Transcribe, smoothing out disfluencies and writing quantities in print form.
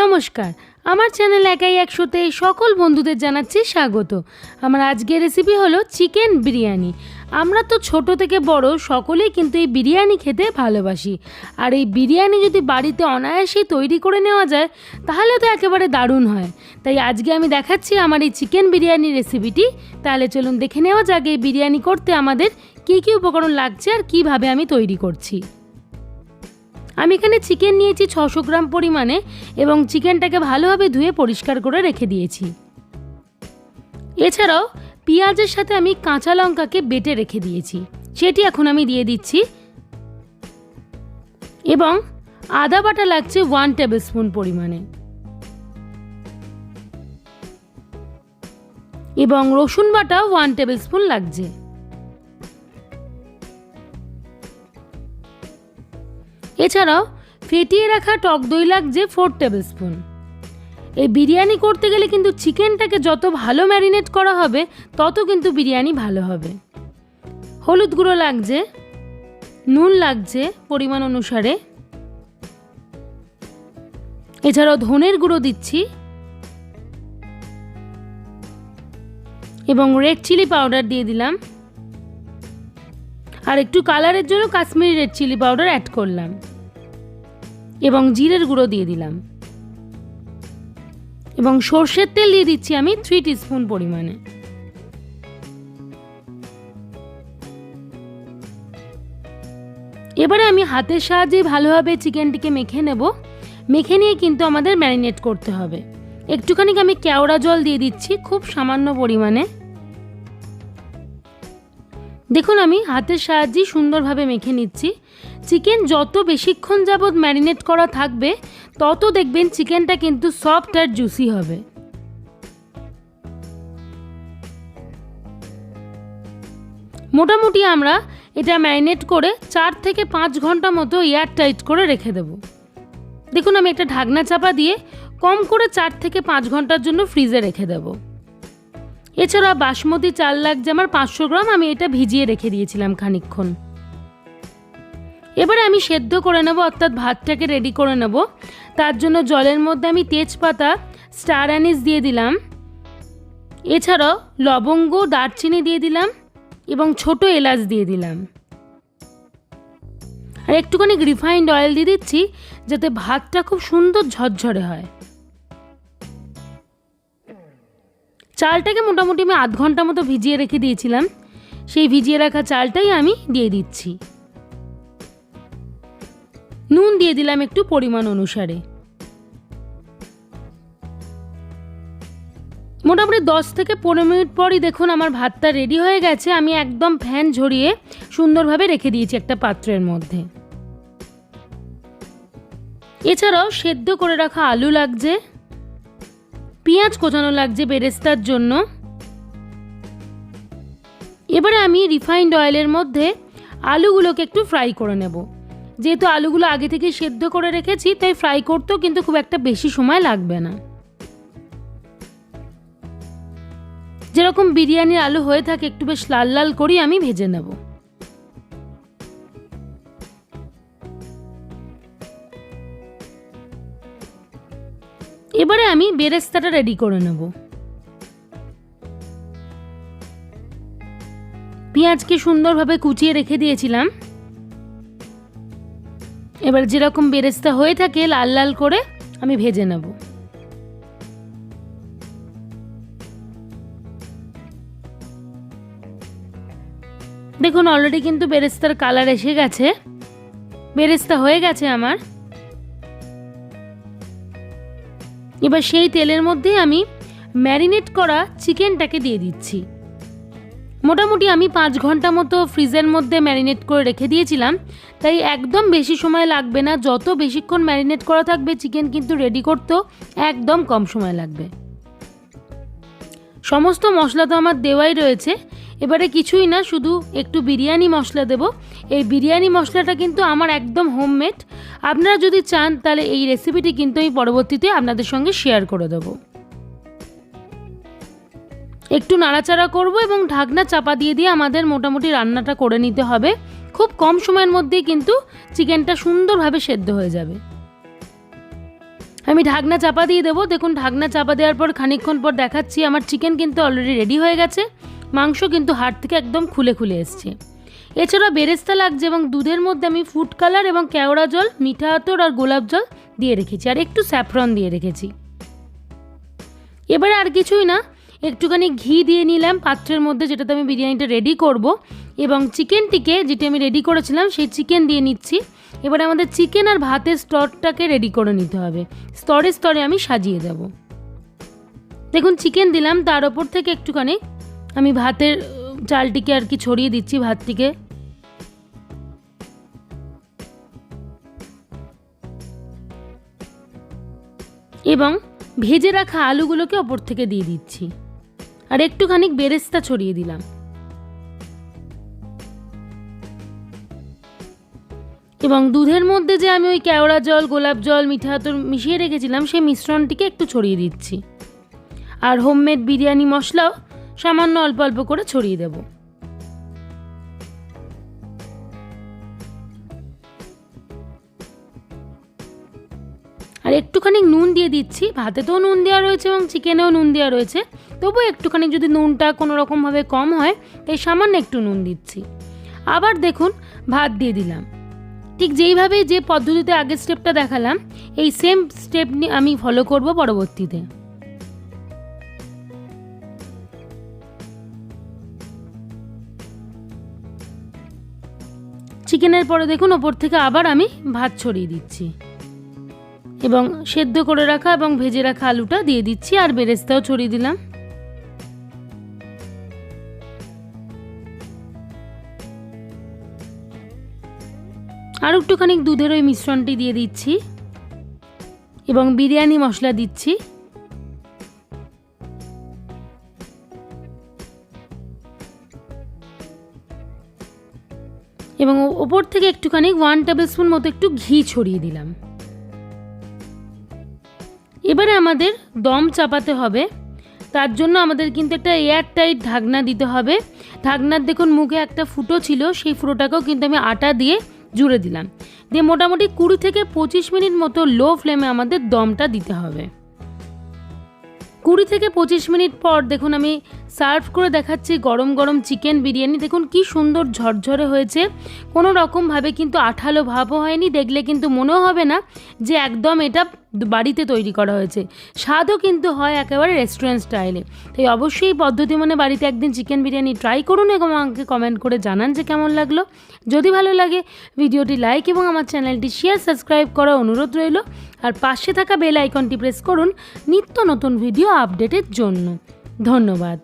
নমস্কার, আমার চ্যানেল একাই একশোতে সকল বন্ধুদের জানাচ্ছি স্বাগত। আমার আজকের রেসিপি হলো চিকেন বিরিয়ানি। আমরা তো ছোট থেকে বড় সকলেই কিন্তু এই বিরিয়ানি খেতে ভালোবাসি। আর এই বিরিয়ানি যদি বাড়িতে অনায়াসেই তৈরি করে নেওয়া যায় তাহলে তো একেবারে দারুণ হয়। তাই আজকে আমি দেখাচ্ছি আমার এই চিকেন বিরিয়ানি রেসিপিটি। তাহলে চলুন দেখে নেওয়া যাক এই বিরিয়ানি করতে আমাদের কী কী উপকরণ লাগছে আর কীভাবে আমি তৈরি করছি। আমি এখানে চিকেন নিয়েছি 600 গ্রাম পরিমাণে এবং চিকেনটাকে ভালোভাবে ধুয়ে পরিষ্কার করে রেখে দিয়েছি। এছাড়াও পেঁয়াজের সাথে আমি কাঁচা লঙ্কাকে বেটে রেখে দিয়েছি, সেটি এখন আমি দিয়ে দিচ্ছি। এবং আদা বাটা লাগছে 1 টেবিল স্পুন পরিমাণে এবং রসুন বাটা 1 টেবিল স্পুন লাগছে। এছাড়াও ফেটিয়ে রাখা টক দই লাগছে 4 টেবিল স্পুন। এই বিরিয়ানি করতে গেলে কিন্তু চিকেনটাকে যত ভালো ম্যারিনেট করা হবে তত কিন্তু বিরিয়ানি ভালো হবে। হলুদ গুঁড়ো লাগছে, নুন লাগছে পরিমাণ অনুসারে, এছাড়াও ধনের গুঁড়ো দিচ্ছি এবং রেড চিলি পাউডার দিয়ে দিলাম। আর একটু কালারের জন্য Kashmiri red chilli powder add করলাম এবং জিরের গুঁড়ো দিয়ে দিলাম এবং সর্ষের তেল দিয়ে দিচ্ছি আমি 3 টিস্পুন পরিমাণে। এবারে আমি হাতের সাহায্যে ভালোভাবে চিকেনটিকে মেখে নেব। মেখে নিয়ে কিন্তু আমাদের ম্যারিনেট করতে হবে। একটুখানি আমি কেওড়া জল দিয়ে দিচ্ছি খুব সামান্য পরিমাণে। দেখুন আমি হাতের সাহায্যে সুন্দরভাবে মেখে নিচ্ছি। চিকেন যত বেশিক্ষণ যাবত ম্যারিনেট করা থাকবে তত দেখবেন চিকেনটা কিন্তু সফট আর জুসি হবে। মোটামুটি আমরা এটা ম্যারিনেট করে 4 থেকে 5 ঘন্টা মতো এয়ার টাইট করে রেখে দেব। দেখুন আমি একটা ঢাকনা চাপা দিয়ে কম করে 4 থেকে 5 ঘন্টার জন্য ফ্রিজে রেখে দেব। এছাড়া বাসমতি চাল লাগছে আমার 500 গ্রাম, আমি এটা ভিজিয়ে রেখে দিয়েছিলাম খানিকক্ষণ। এবারে আমি সেদ্ধ করে নেব, অর্থাৎ ভাতটাকে রেডি করে নেব। তার জন্য জলের মধ্যে আমি তেজপাতা, স্টার অ্যানিস দিয়ে দিলাম, এছাড়াও লবঙ্গ, দারচিনি দিয়ে দিলাম এবং ছোট এলাচ দিয়ে দিলাম। আর একটুখানি রিফাইন্ড অয়েল দিয়ে দিচ্ছি যাতে ভাতটা খুব সুন্দর ঝরঝরে হয়। চালটাকে মোটামুটি আমি আধ ঘন্টা মতো ভিজিয়ে রেখে দিয়েছিলাম, সেই ভিজিয়ে রাখা চালটাই আমি দিয়ে দিচ্ছি। নুন দিয়ে দিলাম একটু পরিমাণ অনুসারে। মোটামুটি 10 থেকে 15 মিনিট পরই দেখুন আমার ভাতটা রেডি হয়ে গেছে। আমি একদম ফ্যান ঝরিয়ে সুন্দরভাবে রেখে দিয়েছি একটা পাত্রের মধ্যে। এছাড়াও সেদ্ধ করে রাখা আলু লাগছে, পেঁয়াজ কোচানো লাগছে বেরেস্তার জন্য। এবারে আমি রিফাইন্ড অয়েলের মধ্যে আলুগুলোকে একটু ফ্রাই করে নেব। যেহেতু আলুগুলো আগে থেকে সেদ্ধ করে রেখেছি তাই ফ্রাই করতেও কিন্তু খুব একটা বেশি সময় লাগবে না। যেরকম বিরিয়ানির আলু হয়ে থাকে একটু বেশ লাল লাল করে আমি ভেজে নেব। এবারে আমি বেরেস্তাটা রেডি করে নেব। পেঁয়াজকে সুন্দরভাবে কুচিয়ে রেখে দিয়েছিলাম। এবার যেরকম বেরেস্তা হয়ে থাকে লাল লাল করে আমি ভেজে নেব। দেখুন অলরেডি কিন্তু বেরেস্তার কালার এসে গেছে, বেরেস্তা হয়ে গেছে আমার। এবার সেই তেলের মধ্যে আমি ম্যারিনেট করা চিকেনটাকে দিয়ে দিচ্ছি। মোটামুটি আমি 5 ঘন্টা মতো ফ্রিজের মধ্যে ম্যারিনেট করে রেখে দিয়েছিলাম, তাই একদম বেশি সময় লাগবে না। যত বেশিক্ষণ ম্যারিনেট করা থাকবে চিকেন কিন্তু রেডি করতেও একদম কম সময় লাগবে। সমস্ত মশলা তো আমার দেওয়াই রয়েছে। এবারে কিছুই না, শুধু একটু বিরিয়ানি মশলা দেব। এই বিরিয়ানি মশলাটা কিন্তু আমার একদম হোমমেড। আপনারা যদি চান তাহলে এই রেসিপিটি কিন্তু আমি পরবর্তীতে আপনাদের সঙ্গে শেয়ার করে দেব। একটু নাড়াচাড়া করব এবং ঢাকনা চাপা দিয়ে দিয়ে আমাদের মোটামুটি রান্নাটা করে নিতে হবে। খুব কম সময়ের মধ্যেই কিন্তু চিকেনটা সুন্দরভাবে সেদ্ধ হয়ে যাবে। আমি ঢাকনা চাপা দিয়ে দেবো। দেখুন ঢাকনা চাপা দেওয়ার পর খানিকক্ষণ পর দেখাচ্ছি আমার চিকেন কিন্তু অলরেডি রেডি হয়ে গেছে। মাংস কিন্তু হাড় থেকে একদম খুলে খুলে এসছে। এছাড়া বেরেস্তা লাগছে এবং দুধের মধ্যে আমি ফুড কালার এবং কেওড়া জল, মিঠা আতর আর গোলাপ জল দিয়ে রেখেছি, আর একটু স্যাফরন দিয়ে রেখেছি। এবারে আর কিছুই না, একটুখানি ঘি দিয়ে নিলাম পাত্রের মধ্যে, যেটাতে আমি বিরিয়ানিটা রেডি করব, এবং চিকেনটিকে যেটি আমি রেডি করেছিলাম সেই চিকেন দিয়ে নিচ্ছি। এবারে আমাদের চিকেন আর ভাতের স্তরটাকে রেডি করে নিতে হবে, স্তরে স্তরে আমি সাজিয়ে দেব। দেখুন চিকেন দিলাম, তার ওপর থেকে একটুখানি আমি ভাতের চালটিকে আর কি ছড়িয়ে দিচ্ছি, ভাতটিকে। এবং ভেজে রাখা আলুগুলোকে ওপর থেকে দিয়ে দিচ্ছি, আর একটুখানি বেরেস্তা ছড়িয়ে দিলাম। এবং দুধের মধ্যে যে আমি ওই কেওড়া জল, গোলাপ জল, মিঠা আতর মিশিয়ে রেখেছিলাম সেই মিশ্রণটিকে একটু ছড়িয়ে দিচ্ছি, আর হোমমেড বিরিয়ানি মশলাও সামান্য অল্প অল্প করে ছড়িয়ে দেব। আর একটুখানি নুন দিয়ে দিচ্ছি, ভাতেতেও নুন দেওয়া রয়েছে এবং চিকেনেও নুন দেওয়া রয়েছে, তবুও একটুখানি যদি নুনটা কোনো রকমভাবে কম হয় তাই সামান্য একটু নুন দিচ্ছি। আবার দেখুন ভাত দিয়ে দিলাম, ঠিক যেইভাবে যে পদ্ধতিতে আগের স্টেপটা দেখালাম এই সেম স্টেপ আমি ফলো করব পরবর্তীতে। চিকেনের পরে দেখুন ওপর থেকে আবার আমি ভাত ছড়িয়ে দিচ্ছি, এবং সেদ্ধ করে রাখা এবং ভেজে রাখা আলুটা দিয়ে দিচ্ছি, আর বেরেস্তাও ছড়িয়ে দিলাম। আর একটুখানি দুধের ওই মিশ্রণটি দিয়ে দিচ্ছি, এবং বিরিয়ানি মশলা দিচ্ছি। এবং ওপর থেকে একটুখানি 1 টেবিল স্পুন মতো একটু ঘি ছড়িয়ে দিলাম। এবারে আমাদের দম চাপাতে হবে, তার জন্য আমাদের কিন্তু একটা এয়ার টাইট ঢাকনা দিতে হবে। ঢাকনার দেখুন মুখে একটা ফুটো ছিল, সেই ফুটোটাকেও কিন্তু আমি আটা দিয়ে জুড়ে দিলাম, দিয়ে মোটামুটি 20 থেকে 25 মিনিট মতো লো ফ্লেমে আমাদের দমটা দিতে হবে। 20 থেকে 25 মিনিট পর দেখুন আমি সার্ভ করে দেখাচ্ছি গরম গরম চিকেন বিরিয়ানি। দেখুন কি সুন্দর ঝরঝরে হয়েছে, কোনো রকমভাবে কিন্তু আঠালো ভাবও হয়নি, দেখলে কিন্তু মনেও হবে না যে একদম এটা বাড়িতে তৈরি করা হয়েছে। স্বাদও কিন্তু হয় একেবারে রেস্টুরেন্ট স্টাইলে। তাই অবশ্যই এই পদ্ধতি মানে বাড়িতে একদিন চিকেন বিরিয়ানি ট্রাই করুন এবং আমাকে কমেন্ট করে জানান যে কেমন লাগলো। যদি ভালো লাগে ভিডিওটি লাইক এবং আমার চ্যানেলটি শেয়ার, সাবস্ক্রাইব করার অনুরোধ রইল, আর পাশে থাকা বেল আইকনটি প্রেস করুন নিত্য নতুন ভিডিও আপডেটের জন্য। ধন্যবাদ।